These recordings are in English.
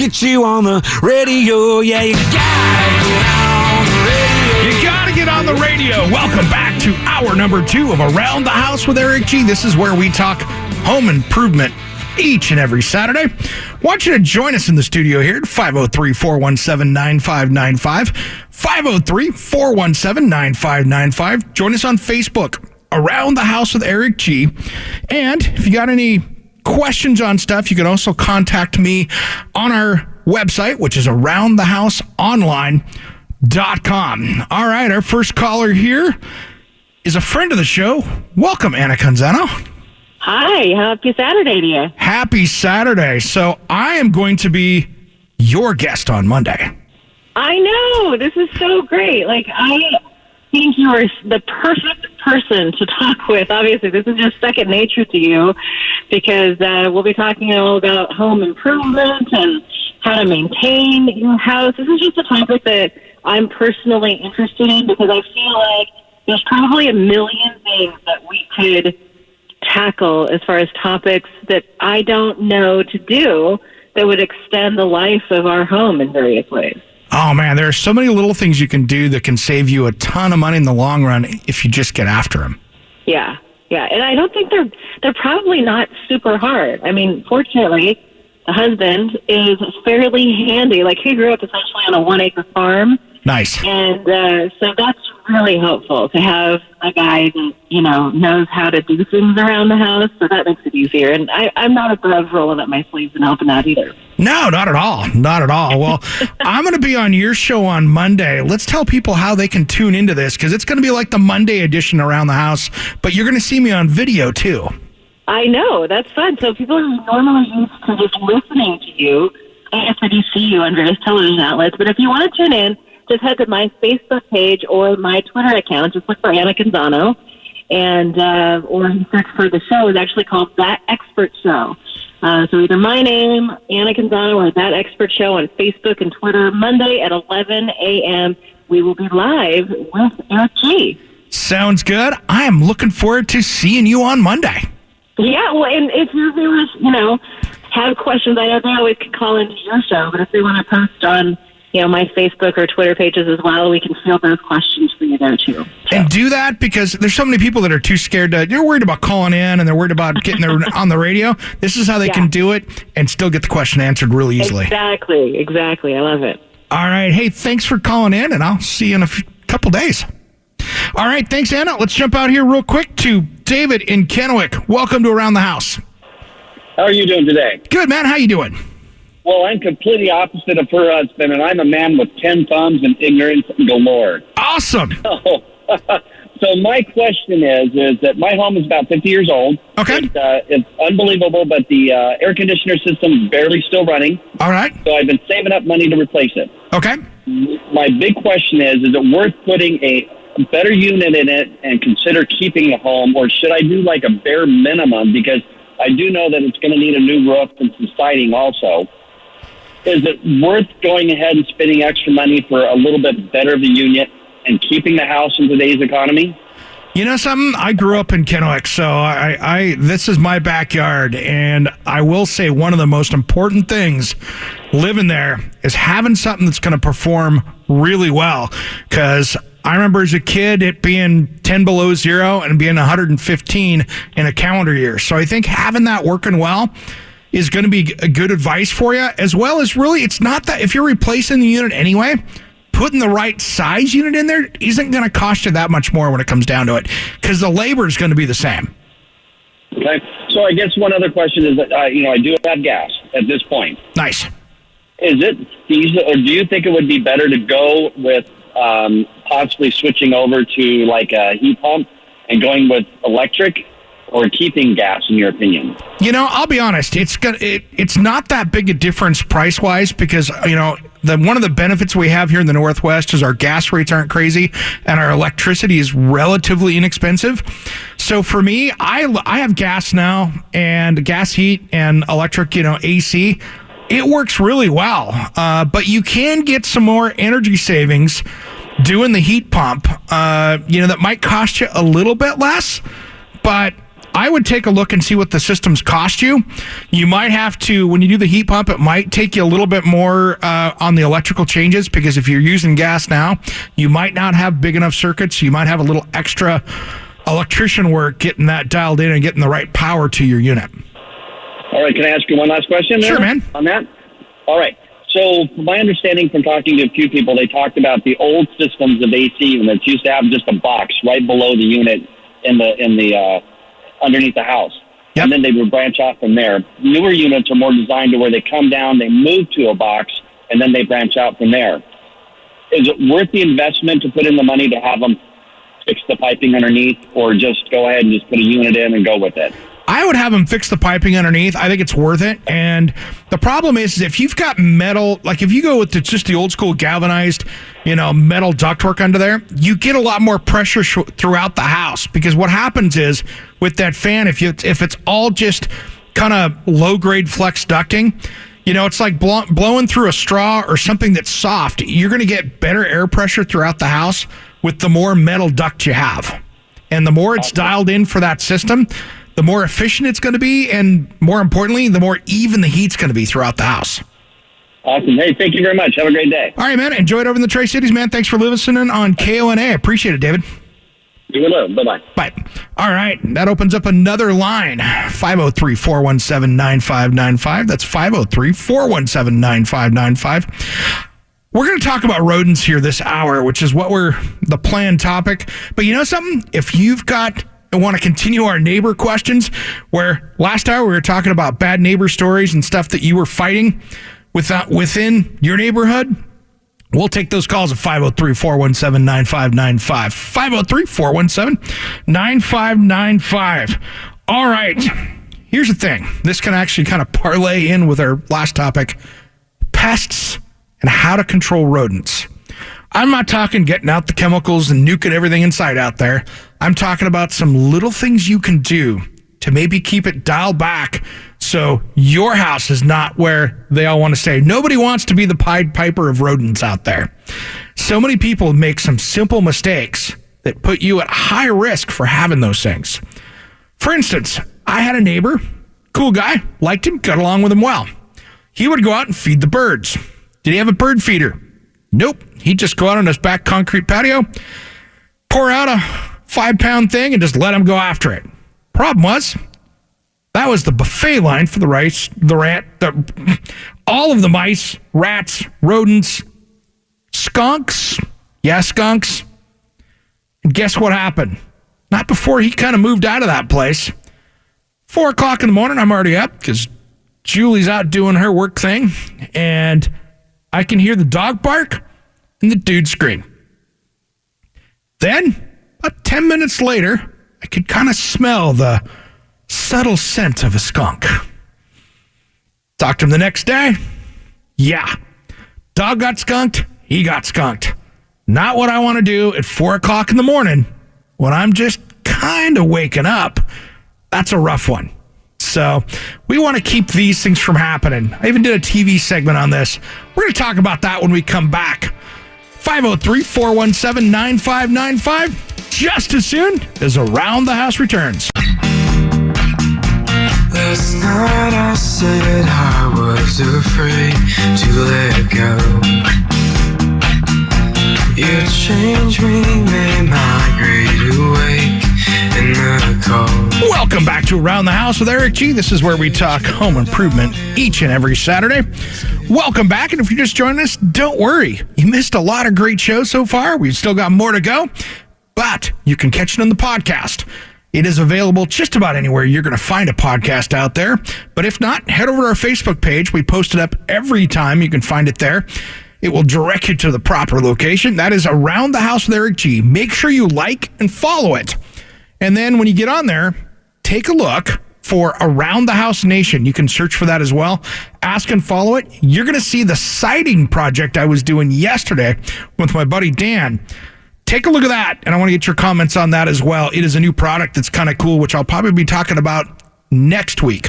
get you on the radio. Yeah, you gotta get on the radio. You gotta get on the radio. Welcome back to hour number 2 of Around the House with Eric G. This is where we talk home improvement each and every Saturday. Want you to join us in the studio here at 503-417-9595. 503-417-9595. Join us on Facebook, Around the House with Eric G. And if you got any questions on stuff, you can also contact me on our website, which is aroundthehouseonline.com. All right, our first caller here is a friend of the show. Welcome, Anna Canzano. Hi, happy Saturday to you. Happy Saturday. So I am going to be your guest on Monday. I know. This is so great. I think you are the perfect person to talk with. Obviously, this is just second nature to you because we'll be talking all about home improvement and how to maintain your house. This is just a topic that I'm personally interested in because I feel like there's probably a million things that we could tackle as far as topics that I don't know to do that would extend the life of our home in various ways. Oh, man, there are so many little things you can do that can save you a ton of money in the long run if you just get after them. Yeah, and I don't think they're probably not super hard. I mean, fortunately, the husband is fairly handy. He grew up essentially on a 1-acre farm. Nice. And so that's really helpful to have a guy that, knows how to do things around the house. So that makes it easier. And I'm not above rolling up my sleeves and helping out either. No, not at all. Not at all. Well, I'm going to be on your show on Monday. Let's tell people how they can tune into this because it's going to be like the Monday edition Around the House, but you're going to see me on video too. I know. That's fun. So people are normally used to just listening to you. I guess they do see you on various television outlets. But if you want to tune in, just head to my Facebook page or my Twitter account. Just look for Anna Canzano, and or search for the show. It's actually called That Expert Show. So either my name, Anna Canzano, or That Expert Show on Facebook and Twitter. Monday at 11 a.m. We will be live with Eric G. Sounds good. I am looking forward to seeing you on Monday. Yeah, well, and if your viewers, have questions, I know they always can call into your show, but if they want to post on my Facebook or Twitter pages as well, we can field those questions for you there too. So. And do that because there's so many people that are too scared they're worried about calling in and they're worried about getting there on the radio. This is how they can do it and still get the question answered really easily. Exactly. I love it. All right. Hey, thanks for calling in and I'll see you in a couple days. All right. Thanks, Anna. Let's jump out here real quick to David in Kennewick. Welcome to Around the House. How are you doing today? Good, man. How you doing? Well, I'm completely opposite of her husband, and I'm a man with 10 thumbs and ignorance galore. Awesome. So my question is that my home is about 50 years old. Okay. It's unbelievable, but the air conditioner system is barely still running. All right. So I've been saving up money to replace it. Okay. My big question is it worth putting a better unit in it and consider keeping the home, or should I do a bare minimum? Because I do know that it's going to need a new roof and some siding also. Is it worth going ahead and spending extra money for a little bit better of a unit and keeping the house in today's economy? You know something? I grew up in Kennewick, so I this is my backyard, and I will say one of the most important things living there is having something that's going to perform really well. Because I remember as a kid it being 10 below zero and being 115 in a calendar year. So I think having that working well is going to be a good advice for you, as well as really it's not that if you're replacing the unit anyway, putting the right size unit in there isn't going to cost you that much more when it comes down to it because the labor is going to be the same. Okay. So I guess one other question is that, I do have gas at this point. Nice. Is it diesel, or do you think it would be better to go with possibly switching over to a heat pump and going with electric, or keeping gas, in your opinion? I'll be honest. It's not that big a difference price-wise because, one of the benefits we have here in the Northwest is our gas rates aren't crazy and our electricity is relatively inexpensive. So for me, I have gas now and gas heat and electric, AC. It works really well. But you can get some more energy savings doing the heat pump, that might cost you a little bit less, but I would take a look and see what the systems cost you. You might have to, when you do the heat pump, it might take you a little bit more on the electrical changes, because if you're using gas now, you might not have big enough circuits. You might have a little extra electrician work getting that dialed in and getting the right power to your unit. All right, can I ask you one last question? Sure, man. On that? All right. So, from my understanding from talking to a few people, they talked about the old systems of AC units used to have just a box right below the unit in the underneath the house. Yep. And then they would branch off from there. Newer units are more designed to where they come down, they move to a box, and then they branch out from there. Is it worth the investment to put in the money to have them fix the piping underneath, or just go ahead and just put a unit in and go with it? I would have them fix the piping underneath. I think it's worth it. And the problem is if you've got metal, like if you go with just the old school galvanized, metal ductwork under there, you get a lot more pressure throughout the house. Because what happens is with that fan, if it's all just kind of low grade flex ducting, it's like blowing through a straw or something that's soft. You're going to get better air pressure throughout the house with the more metal duct you have. And the more it's dialed in for that system, the more efficient it's going to be, and more importantly, the more even the heat's going to be throughout the house. Awesome. Hey, thank you very much. Have a great day. All right, man. Enjoy it over in the Tri-Cities, man. Thanks for listening on KONA. Appreciate it, David. You will. Bye-bye. Bye. All right. That opens up another line. 503-417-9595. That's 503-417-9595. We're going to talk about rodents here this hour, which is the planned topic. But you know something? If you've got... I want to continue our neighbor questions, where last hour we were talking about bad neighbor stories and stuff that you were fighting within your neighborhood. We'll take those calls at 503-417-9595. 503-417-9595. All right. Here's the thing. This can actually kind of parlay in with our last topic, pests and how to control rodents. I'm not talking getting out the chemicals and nuking everything inside out there. I'm talking about some little things you can do to maybe keep it dialed back so your house is not where they all want to stay. Nobody wants to be the Pied Piper of rodents out there. So many people make some simple mistakes that put you at high risk for having those things. For instance, I had a neighbor, cool guy, liked him, got along with him well. He would go out and feed the birds. Did he have a bird feeder? Nope. He'd just go out on his back concrete patio, pour out a 5-pound thing, and just let him go after it. Problem was, that was the buffet line for all of the mice, rats, rodents, skunks. Yeah, skunks. And guess what happened? Not before he kind of moved out of that place. 4 o'clock in the morning, I'm already up because Julie's out doing her work thing, and I can hear the dog bark and the dude scream. Then, about 10 minutes later, I could kind of smell the subtle scent of a skunk. Talked to him the next day. Yeah. Dog got skunked. He got skunked. Not what I want to do at 4 o'clock in the morning when I'm just kind of waking up. That's a rough one. So we want to keep these things from happening. I even did a TV segment on this. We're going to talk about that when we come back. 503-417-9595. Just as soon as Around the House returns. Last night I said I was afraid to let go. You changed me, made my grade awake in the cold. Welcome back to Around the House with Eric G. This is where we talk home improvement each and every Saturday. Welcome back, and if you're just joining us, don't worry. You missed a lot of great shows so far. We've still got more to go, but you can catch it on the podcast. It is available just about anywhere you're going to find a podcast out there. But if not, head over to our Facebook page. We post it up every time. You can find it there. It will direct you to the proper location. That is Around the House with Eric G. Make sure you like and follow it. And then when you get on there, take a look for Around the House Nation. You can search for that as well. Ask and follow it. You're going to see the siding project I was doing yesterday with my buddy Dan. Take a look at that, and I want to get your comments on that as well. It is a new product that's kind of cool, which I'll probably be talking about next week.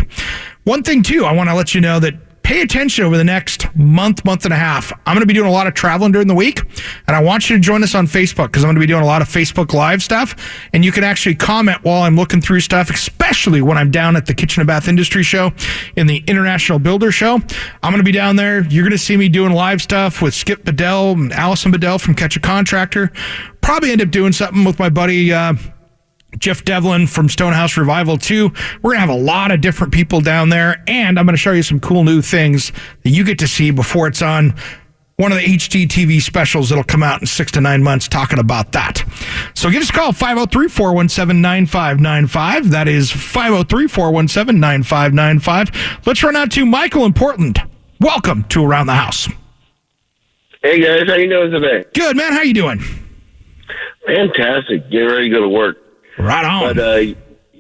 One thing, too, I want to let you know that pay attention over the next month and a half. I'm going to be doing a lot of traveling during the week, and I want you to join us on Facebook because I'm going to be doing a lot of Facebook Live stuff, and you can actually comment while I'm looking through stuff, especially when I'm down at the Kitchen and Bath Industry Show in the International Builder Show. I'm going to be down there. You're going to see me doing live stuff with Skip Bedell and Allison Bedell from Catch a Contractor. Probably end up doing something with my buddy Jeff Devlin from Stonehouse Revival too. We're going to have a lot of different people down there, and I'm going to show you some cool new things that you get to see before it's on one of the HGTV specials that'll come out in 6 to 9 months talking about that. So give us a call, 503-417-9595. That is 503-417-9595. Let's run out to Michael in Portland. Welcome to Around the House. Hey guys, how you doing today? Good, man. How you doing? Fantastic. Getting ready to go to work. Right on. But you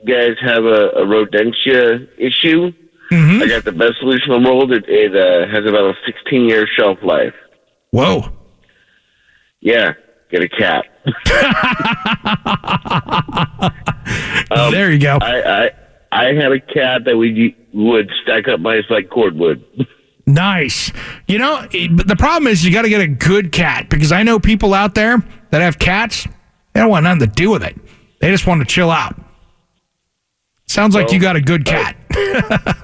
guys have a rodentia issue. Mm-hmm. I got the best solution in the world. It has about a 16-year shelf life. Whoa. Yeah, get a cat. There you go. I had a cat that would stack up mice like cordwood. Nice. You know, the problem is you got to get a good cat, because I know people out there that have cats, they don't want nothing to do with it. They just want to chill out. Sounds like you got a good cat.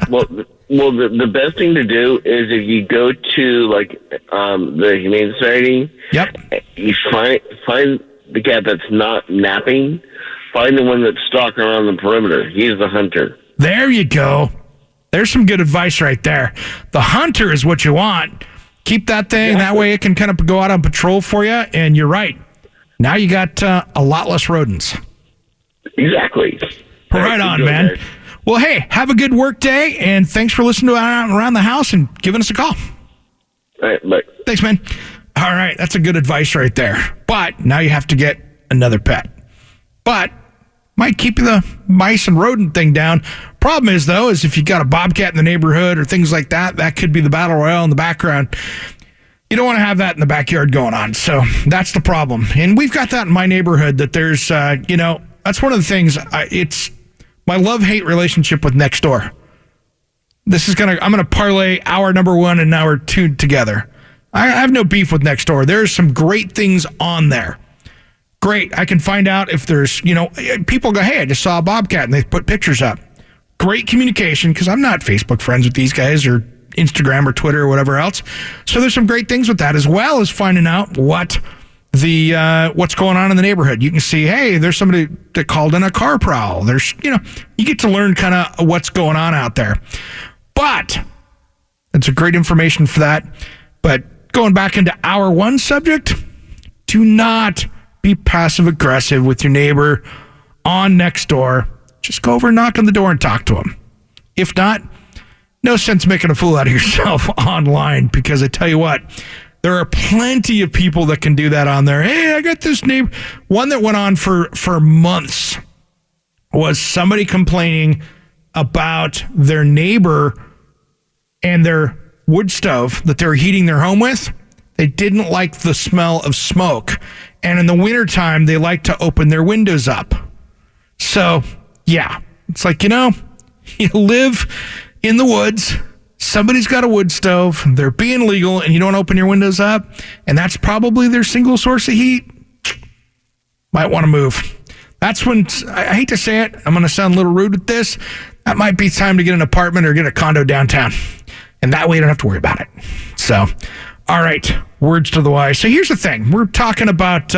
well, the best thing to do is if you go to the Humane Society. Yep. You find the cat that's not napping. Find the one that's stalking around the perimeter. He's the hunter. There you go. There's some good advice right there. The hunter is what you want. Keep that thing. That way it can kind of go out on patrol for you. And you're right. Now you got a lot less rodents. Exactly. Right on, man. Guys. Well, hey, have a good work day, and thanks for listening to Around the House and giving us a call. All right, bye. Thanks, man. All right, that's a good advice right there. But now you have to get another pet. But might keep the mice and rodent thing down. Problem is, though, is if you got a bobcat in the neighborhood or things like that, that could be the battle royale in the background. You don't want to have that in the backyard going on. So that's the problem. And we've got that in my neighborhood, that there's, that's one of the things. It's my love-hate relationship with Nextdoor. I'm gonna parlay hour number 1 and hour 2 together. I have no beef with Nextdoor. There's some great things on there. Great. I can find out if there's, people go, hey, I just saw a bobcat, and they put pictures up. Great communication, because I'm not Facebook friends with these guys or Instagram or Twitter or whatever else. So there's some great things with that, as well as finding out what's going on in the neighborhood. You can see, hey, there's somebody that called in a car prowl. There's, you get to learn kind of what's going on out there. But it's a great information for that. But going back into hour 1 subject, do not be passive aggressive with your neighbor on Nextdoor. Just go over and knock on the door and talk to them. If not, no sense making a fool out of yourself online, because I tell you what, there are plenty of people that can do that on there. Hey, I got this neighbor. One that went on for months was somebody complaining about their neighbor and their wood stove that they were heating their home with. They didn't like the smell of smoke. And in the wintertime, they like to open their windows up. So, yeah, it's like, you live in the woods. Somebody's got a wood stove, they're being legal, and you don't open your windows up, and that's probably their single source of heat. Might want to move. That's when, I hate to say it, I'm going to sound a little rude with this, that might be time to get an apartment or get a condo downtown. And that way you don't have to worry about it. So, all right, words to the wise. So here's the thing. We're talking about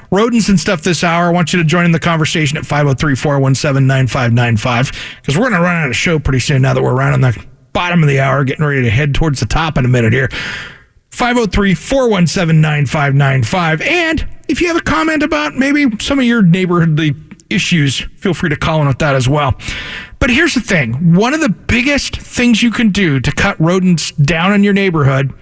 rodents and stuff this hour. I want you to join in the conversation at 503-417-9595, because we're going to run out of show pretty soon now that we're around on the bottom of the hour, getting ready to head towards the top in a minute here. 503-417-9595. And if you have a comment about maybe some of your neighborhoodly issues, feel free to call in with that as well. But here's the thing. One of the biggest things you can do to cut rodents down in your neighborhood,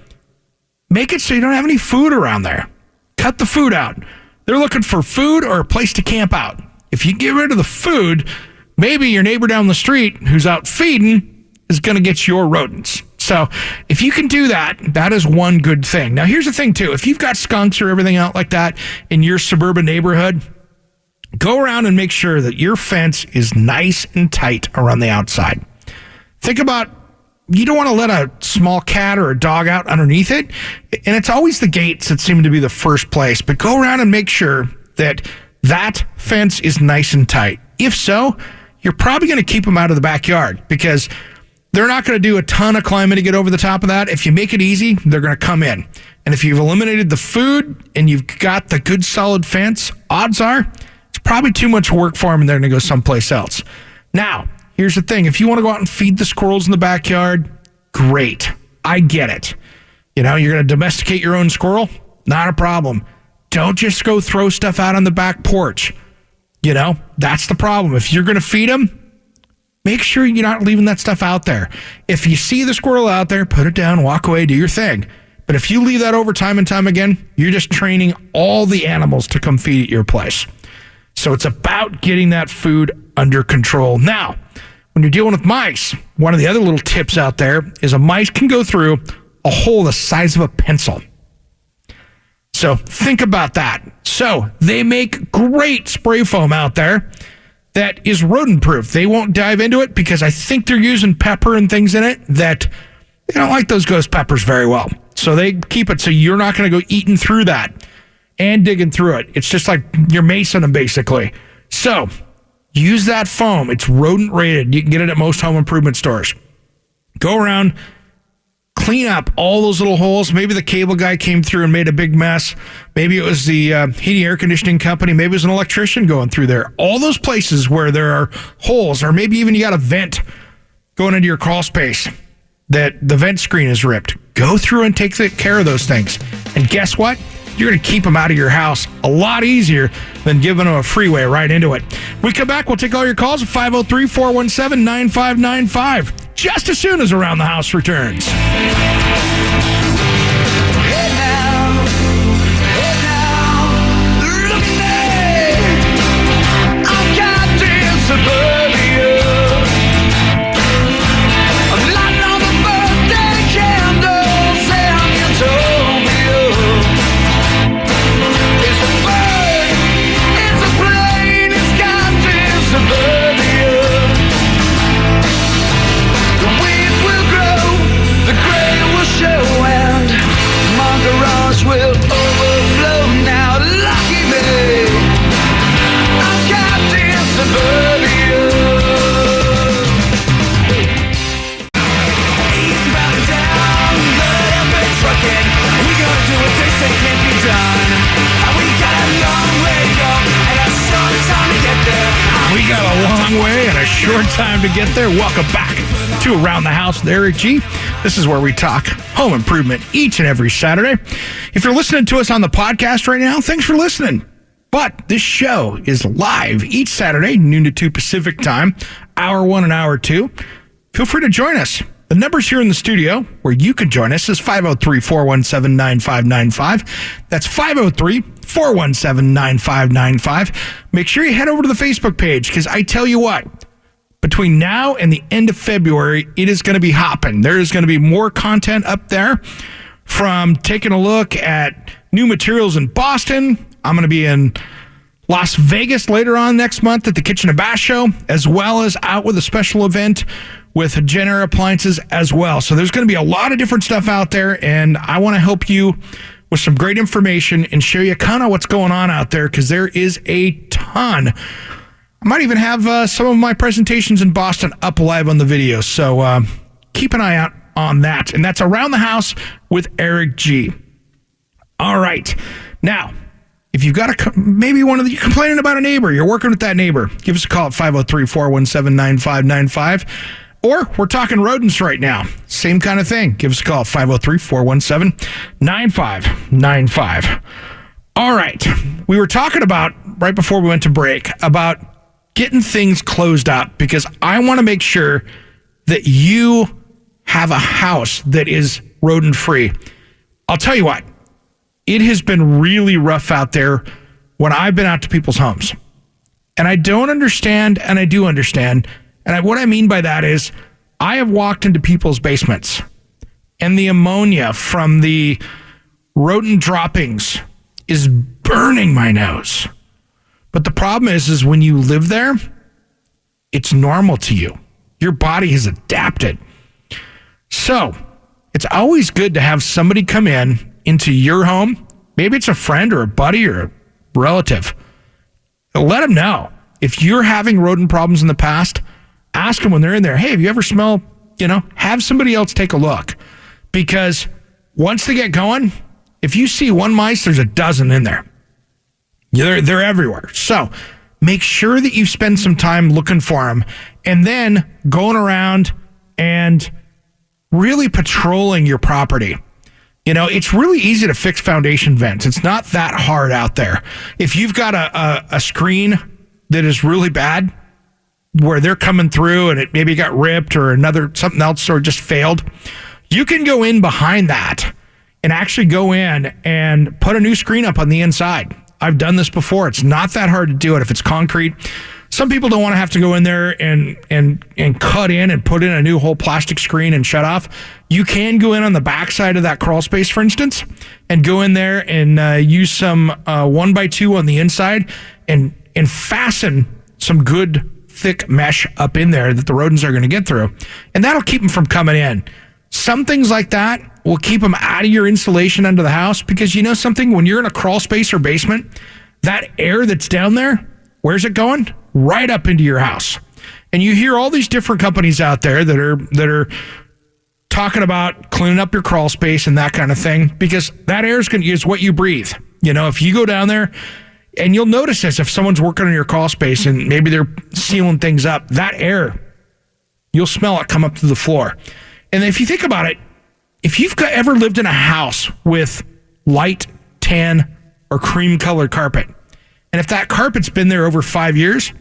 make it so you don't have any food around there. Cut the food out. They're looking for food or a place to camp out. If you get rid of the food, maybe your neighbor down the street who's out feeding is going to get your rodents. So if you can do that, that is one good thing. Now, here's the thing, too. If you've got skunks or everything out like that in your suburban neighborhood, go around and make sure that your fence is nice and tight around the outside. Think about you don't want to let a small cat or a dog out underneath it. And it's always the gates that seem to be the first place. But go around and make sure that that fence is nice and tight. If so, you're probably going to keep them out of the backyard because they're not going to do a ton of climbing to get over the top of that. If you make it easy, they're going to come in. And if you've eliminated the food and you've got the good solid fence, odds are it's probably too much work for them and they're going to go someplace else. Now, here's the thing. If you want to go out and feed the squirrels in the backyard, great. I get it. You're going to domesticate your own squirrel? Not a problem. Don't just go throw stuff out on the back porch. That's the problem. If you're going to feed them, make sure you're not leaving that stuff out there. If you see the squirrel out there, put it down, walk away, do your thing. But if you leave that over time and time again, you're just training all the animals to come feed at your place. So it's about getting that food under control. Now, when you're dealing with mice, one of the other little tips out there is a mice can go through a hole the size of a pencil. So think about that. So they make great spray foam out there that is rodent proof. They won't dive into it because I think they're using pepper and things in it that they don't like those ghost peppers very well. So they keep it so you're not going to go eating through that and digging through it. It's just like you're macing them basically. So use that foam. It's rodent rated. You can get it at most home improvement stores. Go around, clean up all those little holes. Maybe the cable guy came through and made a big mess. Maybe it was the heating air conditioning company. Maybe it was an electrician going through there. All those places where there are holes, or maybe even you got a vent going into your crawl space that the vent screen is ripped. Go through and take care of those things. And guess what? You're going to keep them out of your house a lot easier than giving them a freeway right into it. When we come back, we'll take all your calls at 503-417-9595 just as soon as Around the House returns. Short time to get there. Welcome back to Around the House with Eric G. This is where we talk home improvement each and every Saturday. If you're listening to us on the podcast right now, thanks for listening. But this show is live each Saturday, noon to 2 Pacific time, hour 1 and hour 2. Feel free to join us. The numbers here in the studio where you can join us is 503-417-9595. That's 503-417-9595. Make sure you head over to the Facebook page because I tell you what, between now and the end of February, it is going to be hopping. There is going to be more content up there from taking a look at new materials in Boston. I'm going to be in Las Vegas later on next month at the Kitchen and Bath Show, as well as out with a special event with Jenner Appliances as well. So there's going to be a lot of different stuff out there, and I want to help you with some great information and show you kind of what's going on out there because there is a ton. I might even have some of my presentations in Boston up live on the video, so keep an eye out on that. And that's Around the House with Eric G. All right. Now, if you've got maybe you're complaining about a neighbor, you're working with that neighbor, give us a call at 503-417-9595. Or we're talking rodents right now. Same kind of thing. Give us a call at 503-417-9595. All right. We were talking about, right before we went to break, about getting things closed up because I want to make sure that you have a house that is rodent free. I'll tell you what, it has been really rough out there when I've been out to people's homes. And I don't understand, and I do understand. And what I mean by that is I have walked into people's basements and the ammonia from the rodent droppings is burning my nose. But the problem is when you live there, it's normal to you. Your body has adapted. So it's always good to have somebody come into your home. Maybe it's a friend or a buddy or a relative. Let them know. If you're having rodent problems in the past, ask them when they're in there, hey, have you ever smelled, have somebody else take a look. Because once they get going, if you see one mice, there's a dozen in there. They're everywhere. So make sure that you spend some time looking for them and then going around and really patrolling your property. It's really easy to fix foundation vents. It's not that hard out there. If you've got a screen that is really bad, where they're coming through and it maybe got ripped or something else or just failed, you can go in behind that and actually go in and put a new screen up on the inside. I've done this before. It's not that hard to do it if it's concrete. Some people don't want to have to go in there and cut in and put in a new whole plastic screen and shut off. You can go in on the backside of that crawl space, for instance, and go in there and use some 1x2 on the inside and fasten some good thick mesh up in there that the rodents are going to get through. And that'll keep them from coming in. Some things like that will keep them out of your insulation under the house because something, when you're in a crawl space or basement, that air that's down there, where's it going? Right up into your house. And you hear all these different companies out there that are talking about cleaning up your crawl space and that kind of thing because that air is what you breathe. If you go down there, and you'll notice this if someone's working on your crawl space and maybe they're sealing things up, that air, you'll smell it come up to the floor. And if you think about it, if you've ever lived in a house with light tan or cream colored carpet, and if that carpet's been there over 5 years,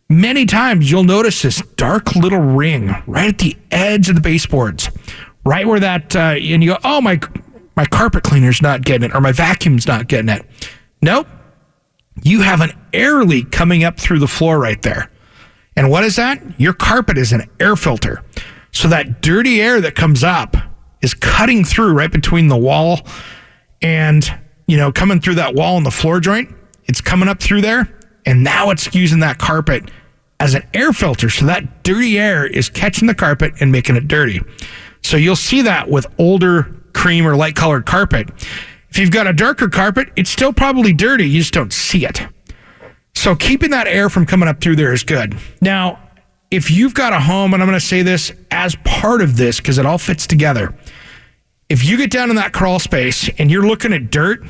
many times you'll notice this dark little ring right at the edge of the baseboards, right where that, and you go, oh, my carpet cleaner's not getting it, or my vacuum's not getting it. Nope. You have an air leak coming up through the floor right there. And what is that? Your carpet is an air filter. So that dirty air that comes up is cutting through right between the wall and, coming through that wall and the floor joint. It's coming up through there. And now it's using that carpet as an air filter. So that dirty air is catching the carpet and making it dirty. So you'll see that with older cream or light colored carpet. If you've got a darker carpet, it's still probably dirty. You just don't see it. So keeping that air from coming up through there is good. Now, if you've got a home, and I'm going to say this as part of this because it all fits together. If you get down in that crawl space and you're looking at dirt,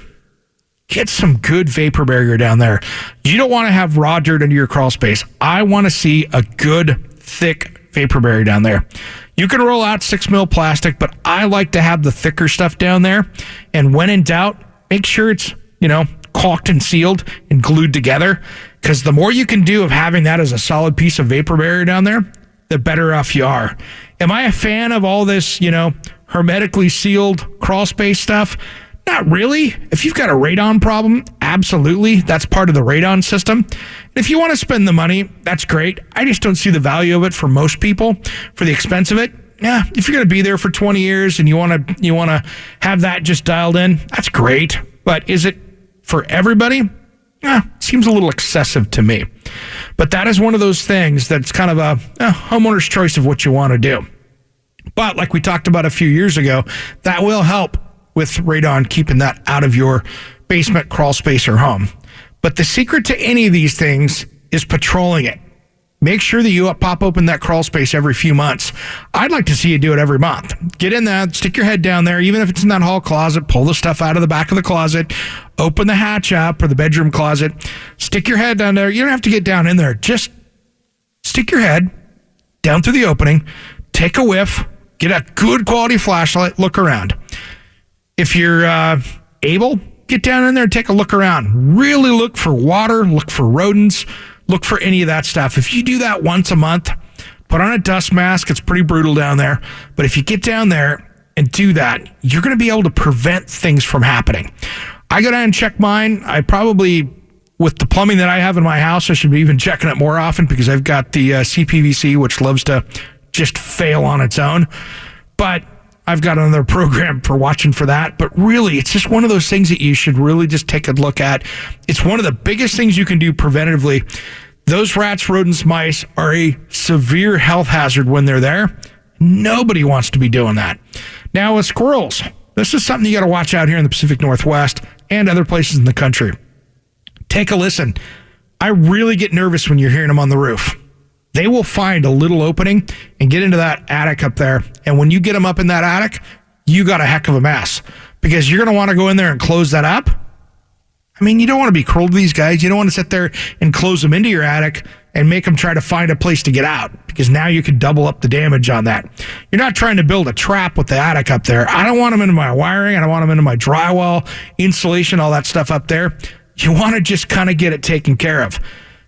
get some good vapor barrier down there. You don't want to have raw dirt under your crawl space. I want to see a good, thick vapor barrier down there. You can roll out 6 mil plastic, but I like to have the thicker stuff down there. And when in doubt, make sure it's, caulked and sealed and glued together. Because the more you can do of having that as a solid piece of vapor barrier down there, the better off you are. Am I a fan of all this, hermetically sealed crawl space stuff? Not really. If you've got a radon problem, absolutely. That's part of the radon system. If you want to spend the money, that's great. I just don't see the value of it for most people, for the expense of it. Yeah, if you're going to be there for 20 years and you want to have that just dialed in, that's great. But is it for everybody? Seems a little excessive to me. But that is one of those things that's kind of a homeowner's choice of what you want to do. But like we talked about a few years ago, that will help with radon, keeping that out of your basement, crawl space, or home. But the secret to any of these things is patrolling it. Make sure that you pop open that crawl space every few months. I'd like to see you do it every month. Get in there, stick your head down there, even if it's in that hall closet, pull the stuff out of the back of the closet, open the hatch up or the bedroom closet, stick your head down there. You don't have to get down in there. Just stick your head down through the opening, take a whiff, get a good quality flashlight, look around. If you're able, get down in there and take a look around. Really look for water, look for rodents, look for any of that stuff. If you do that once a month, put on a dust mask. It's pretty brutal down there. But if you get down there and do that, you're going to be able to prevent things from happening. I go down and check mine. I probably, with the plumbing that I have in my house, I should be even checking it more often because I've got the CPVC, which loves to just fail on its own. But I've got another program for watching for that. But really, it's just one of those things that you should really just take a look at. It's one of the biggest things you can do preventatively. Those rats, rodents, mice are a severe health hazard when they're there. Nobody wants to be doing that. Now with squirrels, this is something you got to watch out here in the Pacific Northwest and other places in the country. Take a listen. I really get nervous when you're hearing them on the roof. They will find a little opening and get into that attic up there. And when you get them up in that attic, you got a heck of a mess because you're going to want to go in there and close that up. I mean, you don't want to be cruel to these guys. You don't want to sit there and close them into your attic and make them try to find a place to get out because now you could double up the damage on that. You're not trying to build a trap with the attic up there. I don't want them into my wiring. I don't want them into my drywall, insulation, all that stuff up there. You want to just kind of get it taken care of.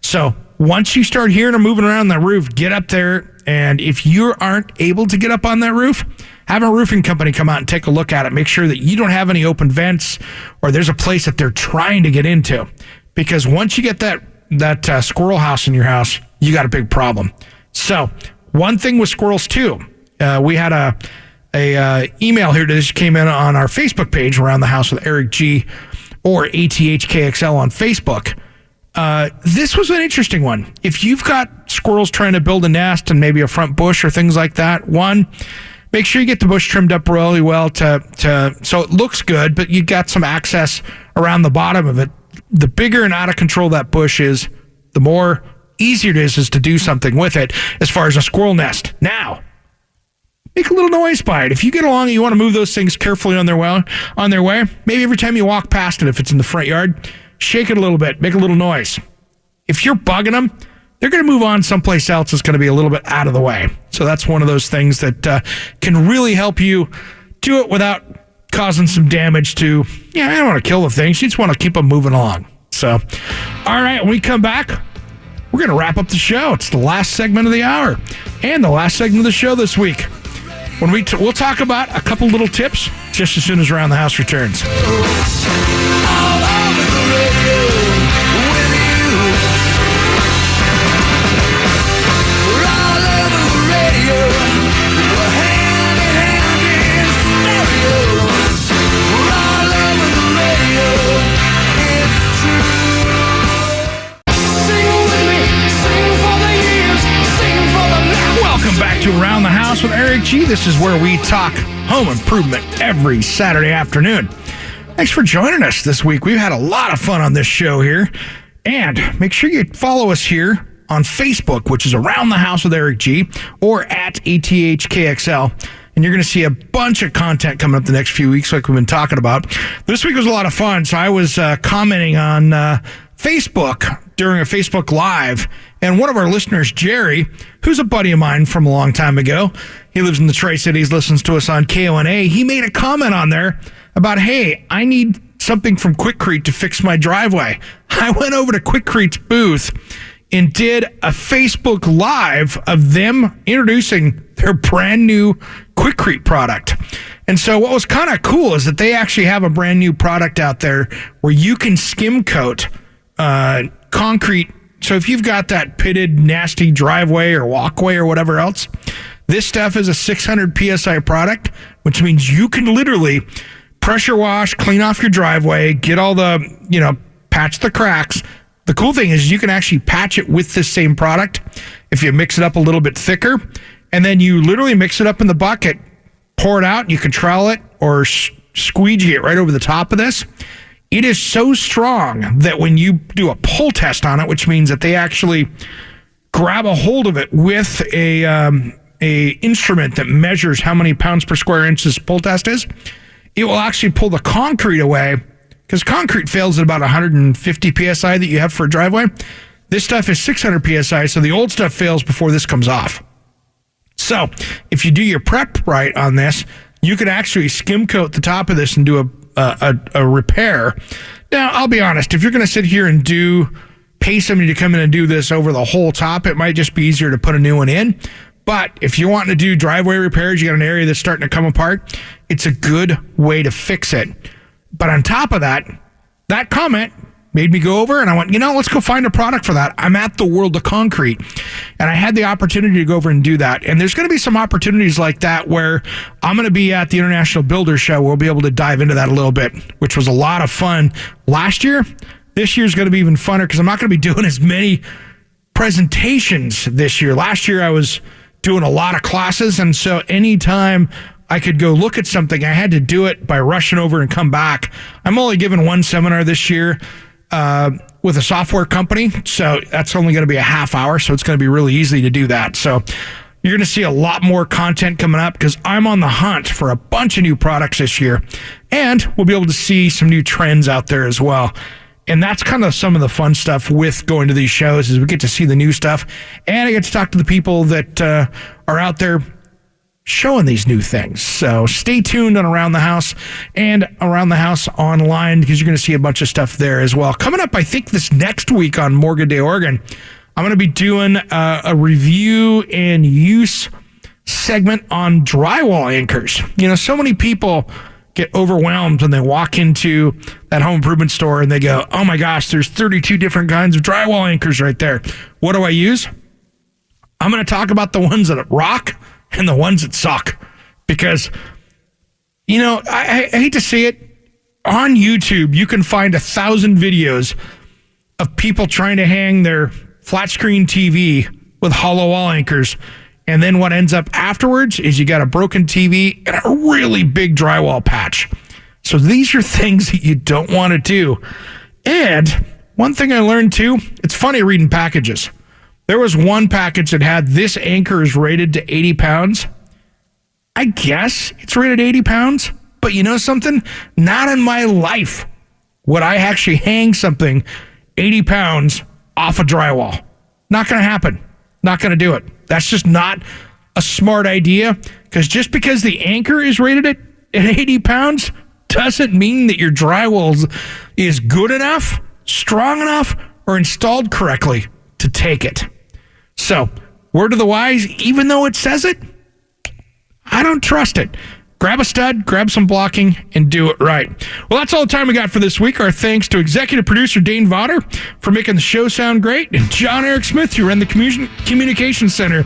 So once you start hearing them moving around the roof, get up there. And if you aren't able to get up on that roof, have a roofing company come out and take a look at it. Make sure that you don't have any open vents or there's a place that they're trying to get into. Because once you get that squirrel house in your house, you got a big problem. So one thing with squirrels too, we had a email here that just came in on our Facebook page, Around the House with Eric G or ATHKXL on Facebook. This was an interesting one. If you've got squirrels trying to build a nest and maybe a front bush or things like that, one, make sure you get the bush trimmed up really well so it looks good, but you got some access around the bottom of it. The bigger and out of control that bush is, the more easier it is to do something with it as far as a squirrel nest. Now, make a little noise by it. If you get along and you want to move those things carefully on their way, maybe every time you walk past it, if it's in the front yard, shake it a little bit, make a little noise. If you're bugging them, they're going to move on someplace else that's going to be a little bit out of the way. So that's one of those things that can really help you do it without causing some damage to, I don't want to kill the things. You just want to keep them moving along. So, all right, when we come back, we're going to wrap up the show. It's the last segment of the hour and the last segment of the show this week. When we'll talk about a couple little tips just as soon as Around the House returns. Back to Around the House with Eric G. This is where we talk home improvement every Saturday afternoon. Thanks for joining us this week. We've had a lot of fun on this show here. And make sure you follow us here on Facebook, which is Around the House with Eric G, or at ATHKXL. And you're going to see a bunch of content coming up the next few weeks like we've been talking about. This week was a lot of fun. So I was commenting on Facebook during a Facebook Live, and one of our listeners, Jerry, who's a buddy of mine from a long time ago, he lives in the Tri-Cities, listens to us on KONA, he made a comment on there about, hey, I need something from Quikrete to fix my driveway. I went over to Quickrete's booth and did a Facebook Live of them introducing their brand new Quikrete product. And so what was kind of cool is that they actually have a brand new product out there where you can skim coat concrete. So if you've got that pitted, nasty driveway or walkway or whatever else, this stuff is a 600 PSI product, which means you can literally pressure wash, clean off your driveway, get all the, patch the cracks. The cool thing is you can actually patch it with this same product if you mix it up a little bit thicker, and then you literally mix it up in the bucket, pour it out, you can trowel it or squeegee it right over the top of this. It is so strong that when you do a pull test on it, which means that they actually grab a hold of it with a instrument that measures how many pounds per square inch this pull test is, it will actually pull the concrete away, because concrete fails at about 150 PSI that you have for a driveway. This stuff is 600 PSI, so the old stuff fails before this comes off. So if you do your prep right on this, you can actually skim coat the top of this and do a repair. Now, I'll be honest, if you're going to sit here and pay somebody to come in and do this over the whole top, it might just be easier to put a new one in. But if you're wanting to do driveway repairs, you got an area that's starting to come apart, it's a good way to fix it. But on top of that comment made me go over and I went, let's go find a product for that. I'm at the World of Concrete, and I had the opportunity to go over and do that. And there's going to be some opportunities like that where I'm going to be at the International Builders Show. We'll be able to dive into that a little bit, which was a lot of fun last year. This year's going to be even funner because I'm not going to be doing as many presentations this year. Last year I was doing a lot of classes. And so anytime I could go look at something, I had to do it by rushing over and come back. I'm only giving one seminar this year with a software company. So that's only going to be a half hour. So it's going to be really easy to do that. So you're going to see a lot more content coming up because I'm on the hunt for a bunch of new products this year. And we'll be able to see some new trends out there as well. And that's kind of some of the fun stuff with going to these shows is we get to see the new stuff. And I get to talk to the people that are out there showing these new things. So stay tuned on Around the House and Around the House online because you're going to see a bunch of stuff there as well. Coming up, I think this next week on More Good Day Oregon, I'm going to be doing a review and use segment on drywall anchors. You know, so many people get overwhelmed when they walk into that home improvement store and they go, oh my gosh, there's 32 different kinds of drywall anchors right there. What do I use? I'm going to talk about the ones that rock and the ones that suck because, you know, I hate to say it, on YouTube, you can find 1,000 videos of people trying to hang their flat screen TV with hollow wall anchors. And then what ends up afterwards is you got a broken TV and a really big drywall patch. So these are things that you don't want to do. And one thing I learned too, it's funny reading packages. There was one package that had this anchor is rated to 80 pounds. I guess it's rated 80 pounds, but you know something? Not in my life would I actually hang something 80 pounds off a drywall. Not going to happen. Not going to do it. That's just not a smart idea because just because the anchor is rated at 80 pounds doesn't mean that your drywall is good enough, strong enough, or installed correctly to take it. So, word of the wise, even though it says it, I don't trust it. Grab a stud, grab some blocking, and do it right. Well, that's all the time we got for this week. Our thanks to executive producer Dane Vodder for making the show sound great, and John Eric Smith, who ran the Communications Center,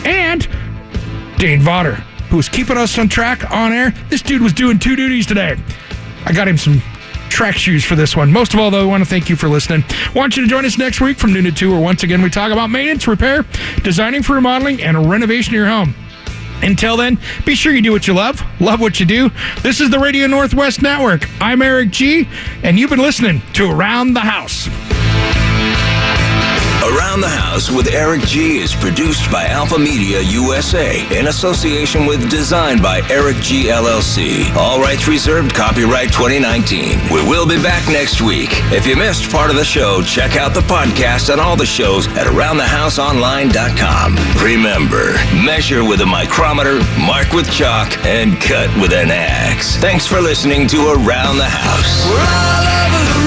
and Dane Vodder, who was keeping us on track on air. This dude was doing two duties today. I got him some track shoes for this one. Most of all, though, I want to thank you for listening. I want you to join us next week from noon to 2, where once again we talk about maintenance, repair, designing for remodeling, and a renovation of your home. Until then, be sure you do what you love what you do. This is the Radio Northwest Network. I'm Eric G., and you've been listening to Around the House. Around the House with Eric G. is produced by Alpha Media USA in association with Design by Eric G. LLC. All rights reserved, copyright 2019. We will be back next week. If you missed part of the show, check out the podcast and all the shows at AroundTheHouseOnline.com. Remember, measure with a micrometer, mark with chalk, and cut with an axe. Thanks for listening to Around the House. We're all over the